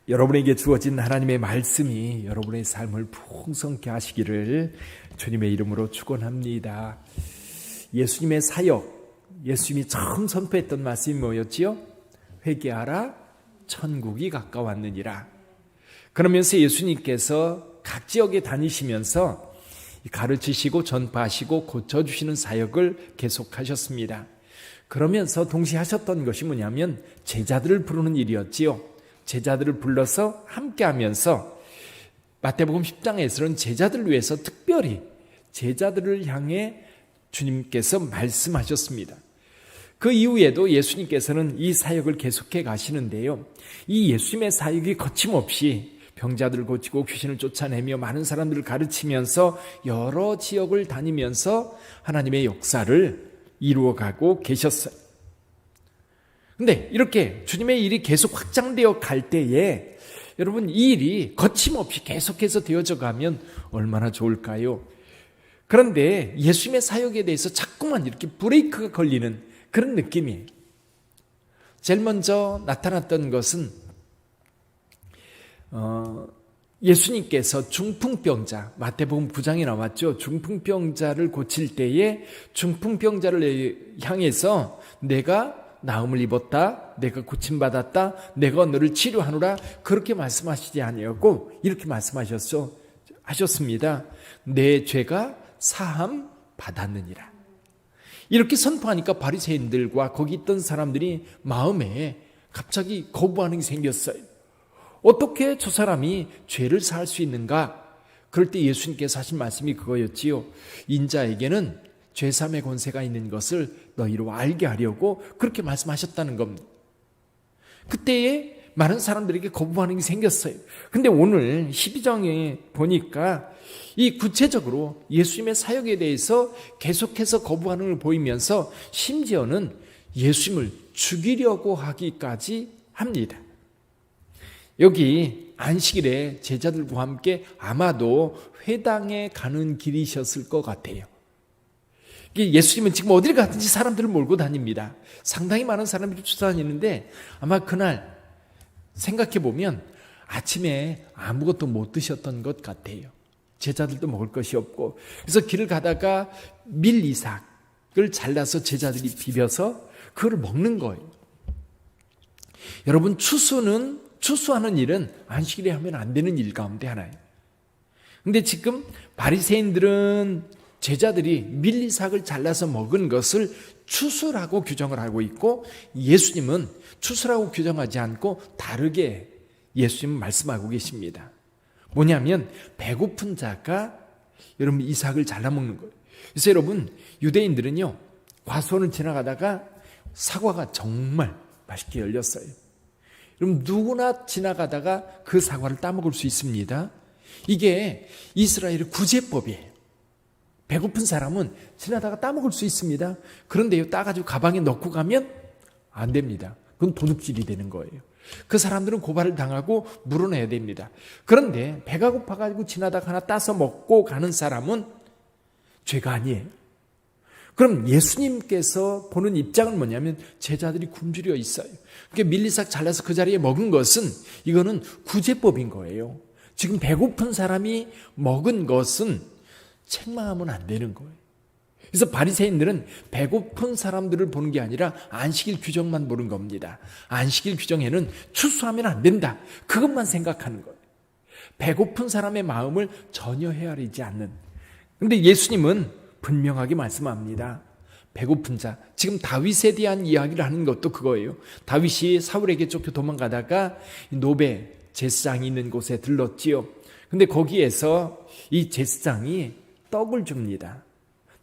여러분에게 주어진 하나님의 말씀이 여러분의 삶을 풍성케 하시기를 주님의 이름으로 축원합니다. 예수님의 사역, 예수님이 처음 선포했던 말씀이 뭐였지요? 회개하라, 천국이 가까웠느니라. 그러면서 예수님께서 각 지역에 다니시면서 가르치시고 전파하시고 고쳐주시는 사역을 계속하셨습니다. 그러면서 동시에 하셨던 것이 뭐냐면 제자들을 부르는 일이었지요. 제자들을 불러서 함께하면서 마태복음 10장에서는 제자들을 위해서 특별히 제자들을 향해 주님께서 말씀하셨습니다. 그 이후에도 예수님께서는 이 사역을 계속해 가시는데요. 이 예수님의 사역이 거침없이 병자들을 고치고 귀신을 쫓아내며 많은 사람들을 가르치면서 여러 지역을 다니면서 하나님의 역사를 이루어가고 계셨어요. 근데 이렇게 주님의 일이 계속 확장되어 갈 때에 여러분 이 일이 거침없이 계속해서 되어져 가면 얼마나 좋을까요? 그런데 예수님의 사역에 대해서 자꾸만 이렇게 브레이크가 걸리는 그런 느낌이에요. 제일 먼저 나타났던 것은 예수님께서 중풍병자, 마태복음 9장에 나왔죠. 중풍병자를 고칠 때에 중풍병자를 향해서 내가 나음을 입었다, 내가 고침받았다, 내가 너를 치료하노라, 그렇게 말씀하시지 아니하고 이렇게 말씀하셨습니다. 내 죄가 사함 받았느니라. 이렇게 선포하니까 바리새인들과 거기 있던 사람들이 마음에 갑자기 거부하는 게 생겼어요. 어떻게 저 사람이 죄를 사할 수 있는가? 그럴 때 예수님께서 하신 말씀이 그거였지요. 인자에게는 죄사함의 권세가 있는 것을 너희로 알게 하려고 그렇게 말씀하셨다는 겁니다. 그때에 많은 사람들에게 거부하는 게 생겼어요. 근데 오늘 12장에 보니까 이 구체적으로 예수님의 사역에 대해서 계속해서 거부하는 걸 보이면서 심지어는 예수님을 죽이려고 하기까지 합니다. 여기 안식일에 제자들과 함께 아마도 회당에 가는 길이셨을 것 같아요. 예수님은 지금 어딜 가든지 사람들을 몰고 다닙니다. 상당히 많은 사람들이 쫓아다니는데 아마 그날 생각해보면 아침에 아무것도 못 드셨던 것 같아요. 제자들도 먹을 것이 없고. 그래서 길을 가다가 밀이삭을 잘라서 제자들이 비벼서 그걸 먹는 거예요. 여러분 추수하는 일은 안식일에 하면 안 되는 일 가운데 하나예요. 근데 지금 바리새인들은 제자들이 밀리삭을 잘라서 먹은 것을 추수라고 규정을 하고 있고 예수님은 추수라고 규정하지 않고 다르게 예수님은 말씀하고 계십니다. 뭐냐면 배고픈 자가 여러분 이삭을 잘라 먹는 거예요. 그래서 여러분 유대인들은요 과수원을 지나가다가 사과가 정말 맛있게 열렸어요. 여러분 누구나 지나가다가 그 사과를 따먹을 수 있습니다. 이게 이스라엘의 구제법이에요. 배고픈 사람은 지나다가 따먹을 수 있습니다. 그런데요 따가지고 가방에 넣고 가면 안 됩니다. 그건 도둑질이 되는 거예요. 그 사람들은 고발을 당하고 물어내야 됩니다. 그런데 배가 고파가지고 지나다가 하나 따서 먹고 가는 사람은 죄가 아니에요. 그럼 예수님께서 보는 입장은 뭐냐면 제자들이 굶주려 있어요. 그러니까 밀리삭 잘라서 그 자리에 먹은 것은 이거는 구제법인 거예요. 지금 배고픈 사람이 먹은 것은 책망하면 안 되는 거예요. 그래서 바리새인들은 배고픈 사람들을 보는 게 아니라 안식일 규정만 보는 겁니다. 안식일 규정에는 추수하면 안 된다. 그것만 생각하는 거예요. 배고픈 사람의 마음을 전혀 헤아리지 않는. 그런데 예수님은 분명하게 말씀합니다. 배고픈 자, 지금 다윗에 대한 이야기를 하는 것도 그거예요. 다윗이 사울에게 쫓겨 도망가다가 노베 제사장이 있는 곳에 들렀지요. 근데 거기에서 이 제사장이 떡을 줍니다.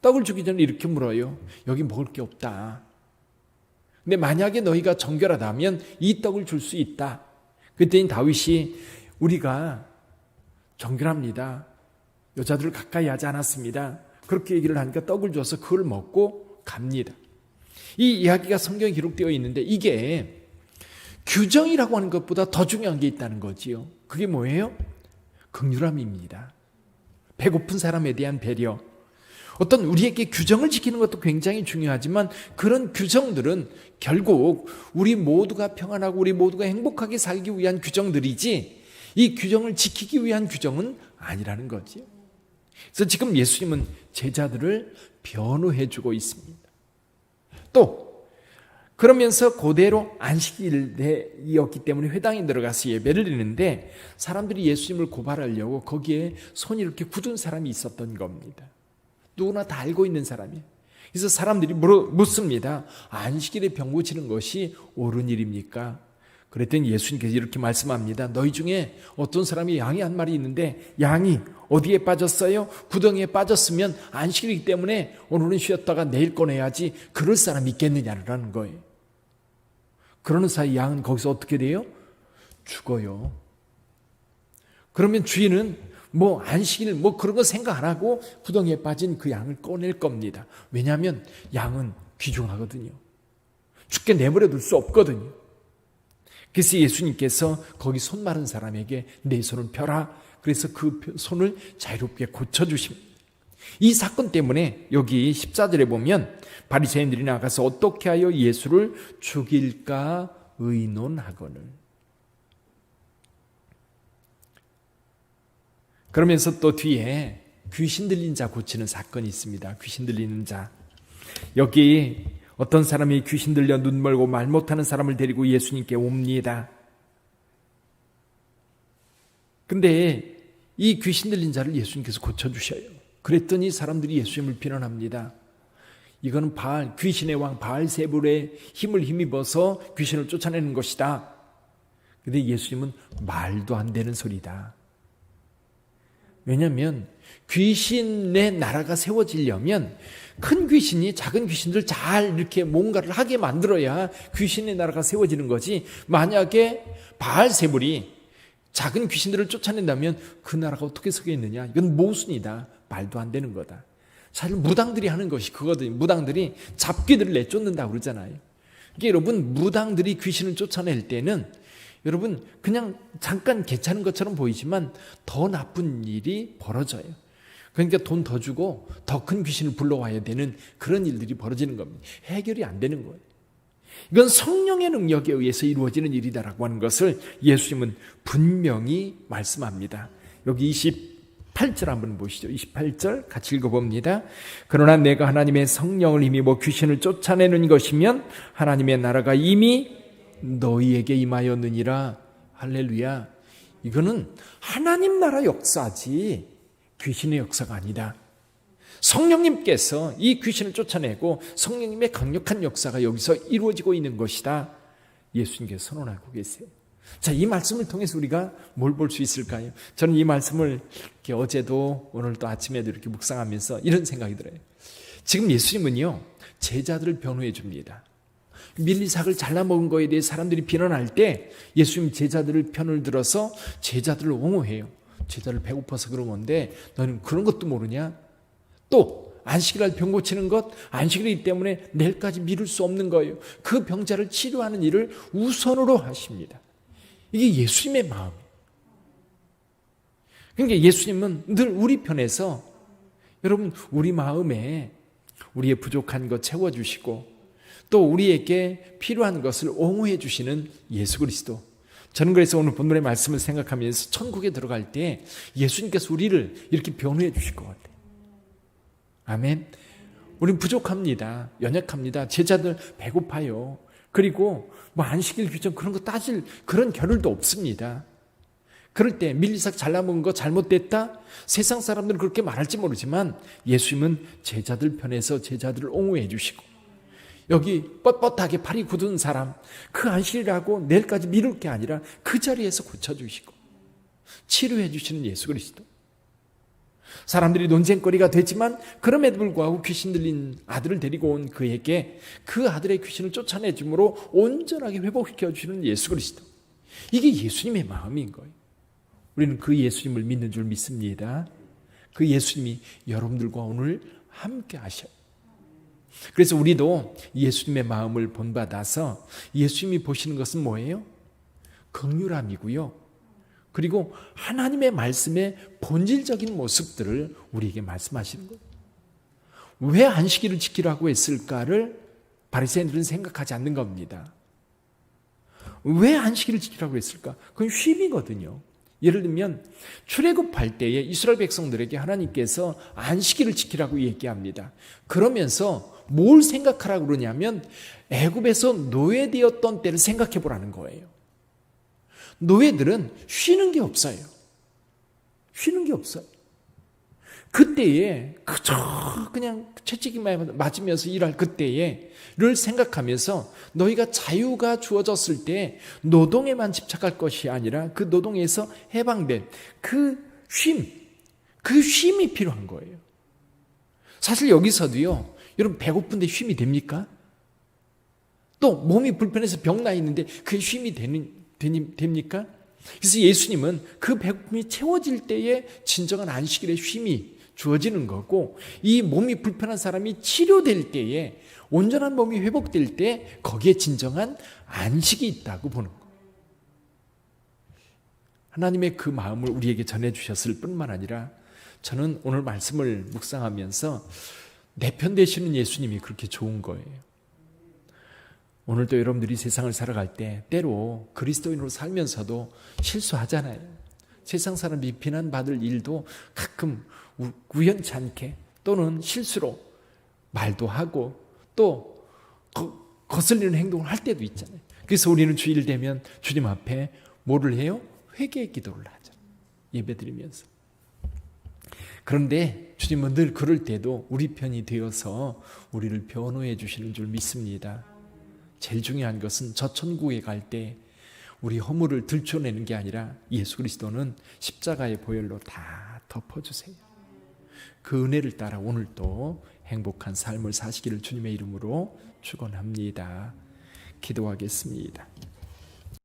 떡을 주기 전에 이렇게 물어요. 여기 먹을 게 없다. 근데 만약에 너희가 정결하다면 이 떡을 줄 수 있다. 그때는 다윗이 우리가 정결합니다. 여자들을 가까이 하지 않았습니다. 그렇게 얘기를 하니까 떡을 줘서 그걸 먹고 갑니다. 이 이야기가 성경에 기록되어 있는데 이게 규정이라고 하는 것보다 더 중요한 게 있다는 거지요. 그게 뭐예요? 긍휼함입니다. 배고픈 사람에 대한 배려. 어떤 우리에게 규정을 지키는 것도 굉장히 중요하지만 그런 규정들은 결국 우리 모두가 평안하고 우리 모두가 행복하게 살기 위한 규정들이지 이 규정을 지키기 위한 규정은 아니라는 거지. 그래서 지금 예수님은 제자들을 변호해 주고 있습니다. 또 그러면서 그대로 안식일이었기 때문에 회당에 들어가서 예배를 드리는데 사람들이 예수님을 고발하려고 거기에 손이 이렇게 굳은 사람이 있었던 겁니다. 누구나 다 알고 있는 사람이에요. 그래서 사람들이 묻습니다. 안식일에 병 고치는 것이 옳은 일입니까? 그랬더니 예수님께서 이렇게 말씀합니다. 너희 중에 어떤 사람이 양이 한 마리 있는데 양이 어디에 빠졌어요? 구덩이에 빠졌으면 안식일이기 때문에 오늘은 쉬었다가 내일 꺼내야지 그럴 사람이 있겠느냐라는 거예요. 그러는 사이 양은 거기서 어떻게 돼요? 죽어요. 그러면 주인은 안식일 그런 거 생각 안 하고 구덩이에 빠진 그 양을 꺼낼 겁니다. 왜냐하면 양은 귀중하거든요. 죽게 내버려 둘 수 없거든요. 그래서 예수님께서 거기 손 마른 사람에게 내 손을 펴라. 그래서 그 손을 자유롭게 고쳐주십니다. 이 사건 때문에 여기 14절에 보면 바리새인들이 나가서 어떻게 하여 예수를 죽일까 의논하거늘. 그러면서 또 뒤에 귀신 들린 자 고치는 사건이 있습니다. 귀신 들리는 자. 여기 어떤 사람이 귀신 들려 눈 멀고 말 못하는 사람을 데리고 예수님께 옵니다. 근데 이 귀신 들린 자를 예수님께서 고쳐주셔요. 그랬더니 사람들이 예수님을 비난합니다. 이거는 귀신의 왕 바알세불의 힘을 힘입어서 귀신을 쫓아내는 것이다. 근데 예수님은 말도 안 되는 소리다. 왜냐하면 귀신의 나라가 세워지려면 큰 귀신이 작은 귀신들 잘 이렇게 뭔가를 하게 만들어야 귀신의 나라가 세워지는 거지. 만약에 바알세불이 작은 귀신들을 쫓아낸다면 그 나라가 어떻게 서겠느냐. 이건 모순이다. 말도 안 되는 거다. 사실 무당들이 하는 것이 그거거든요. 무당들이 잡귀들을 내쫓는다고 그러잖아요. 이게 여러분 무당들이 귀신을 쫓아낼 때는 여러분 그냥 잠깐 괜찮은 것처럼 보이지만 더 나쁜 일이 벌어져요. 그러니까 돈 더 주고 더 큰 귀신을 불러와야 되는 그런 일들이 벌어지는 겁니다. 해결이 안 되는 거예요. 이건 성령의 능력에 의해서 이루어지는 일이다라고 하는 것을 예수님은 분명히 말씀합니다. 여기 28절 한번 보시죠. 28절 같이 읽어봅니다. 그러나 내가 하나님의 성령을 힘입어 귀신을 쫓아내는 것이면 하나님의 나라가 이미 너희에게 임하였느니라. 할렐루야. 이거는 하나님 나라 역사지 귀신의 역사가 아니다. 성령님께서 이 귀신을 쫓아내고 성령님의 강력한 역사가 여기서 이루어지고 있는 것이다. 예수님께서 선언하고 계세요. 자, 이 말씀을 통해서 우리가 뭘 볼 수 있을까요? 저는 이 말씀을 이렇게 어제도 오늘도 아침에도 이렇게 묵상하면서 이런 생각이 들어요. 지금 예수님은요 제자들을 변호해 줍니다. 밀리삭을 잘라먹은 거에 대해 사람들이 비난할 때 예수님 제자들을 편을 들어서 제자들을 옹호해요. 제자를 배고파서 그런 건데 너는 그런 것도 모르냐? 또 안식일날 병 고치는 것 안식일이기 때문에 내일까지 미룰 수 없는 거예요. 그 병자를 치료하는 일을 우선으로 하십니다. 이게 예수님의 마음이에요. 그러니까 예수님은 늘 우리 편에서 여러분 우리 마음에 우리의 부족한 것 채워주시고 또 우리에게 필요한 것을 옹호해 주시는 예수 그리스도. 저는 그래서 오늘 본문의 말씀을 생각하면서 천국에 들어갈 때 예수님께서 우리를 이렇게 변호해 주실 것 같아요. 아멘. 우린 부족합니다. 연약합니다. 제자들 배고파요. 그리고 안식일 규정 그런 거 따질 그런 겨를도 없습니다. 그럴 때 밀리삭 잘라먹은 거 잘못됐다? 세상 사람들은 그렇게 말할지 모르지만 예수님은 제자들 편에서 제자들을 옹호해 주시고 여기 뻣뻣하게 팔이 굳은 사람 그 안식일이라고 내일까지 미룰 게 아니라 그 자리에서 고쳐주시고 치료해 주시는 예수 그리스도. 사람들이 논쟁거리가 되지만 그럼에도 불구하고 귀신 들린 아들을 데리고 온 그에게 그 아들의 귀신을 쫓아내줌으로 온전하게 회복시켜 주시는 예수 그리스도. 이게 예수님의 마음인 거예요. 우리는 그 예수님을 믿는 줄 믿습니다. 그 예수님이 여러분들과 오늘 함께 하셔요. 그래서 우리도 예수님의 마음을 본받아서 예수님이 보시는 것은 뭐예요? 긍휼함이고요. 그리고 하나님의 말씀의 본질적인 모습들을 우리에게 말씀하시는 거예요. 왜 안식일을 지키라고 했을까를 바리새인들은 생각하지 않는 겁니다. 왜 안식일을 지키라고 했을까? 그건 쉼이거든요. 예를 들면 출애굽할 때에 이스라엘 백성들에게 하나님께서 안식일을 지키라고 얘기합니다. 그러면서 뭘 생각하라고 그러냐면 애굽에서 노예되었던 때를 생각해 보라는 거예요. 노예들은 쉬는 게 없어요. 쉬는 게 없어요. 그때에 그저 그냥 채찍이만 맞으면서 일할 그때에를 생각하면서 너희가 자유가 주어졌을 때 노동에만 집착할 것이 아니라 그 노동에서 해방된 그 쉼이 필요한 거예요. 사실 여기서도요, 여러분 배고픈데 쉼이 됩니까? 또 몸이 불편해서 병나 있는데 그게 쉼이 됩니까? 그래서 예수님은 그 배고픔이 채워질 때에 진정한 안식일의 쉼이 주어지는 거고, 이 몸이 불편한 사람이 치료될 때에, 온전한 몸이 회복될 때 거기에 진정한 안식이 있다고 보는 거예요. 하나님의 그 마음을 우리에게 전해주셨을 뿐만 아니라 저는 오늘 말씀을 묵상하면서 내 편 되시는 예수님이 그렇게 좋은 거예요. 오늘도 여러분들이 세상을 살아갈 때 때로 그리스도인으로 살면서도 실수하잖아요. 세상 사람이 비난받을 일도 가끔 우연치 않게 또는 실수로 말도 하고 또 거슬리는 행동을 할 때도 있잖아요. 그래서 우리는 주일 되면 주님 앞에 뭐를 해요? 회개의 기도를 하잖아요. 예배드리면서. 그런데 주님은 늘 그럴 때도 우리 편이 되어서 우리를 변호해 주시는 줄 믿습니다. 제일 중요한 것은 저 천국에 갈 때 우리 허물을 들춰내는 게 아니라 예수 그리스도는 십자가의 보혈로 다 덮어주세요. 그 은혜를 따라 오늘도 행복한 삶을 사시기를 주님의 이름으로 축원합니다. 기도하겠습니다.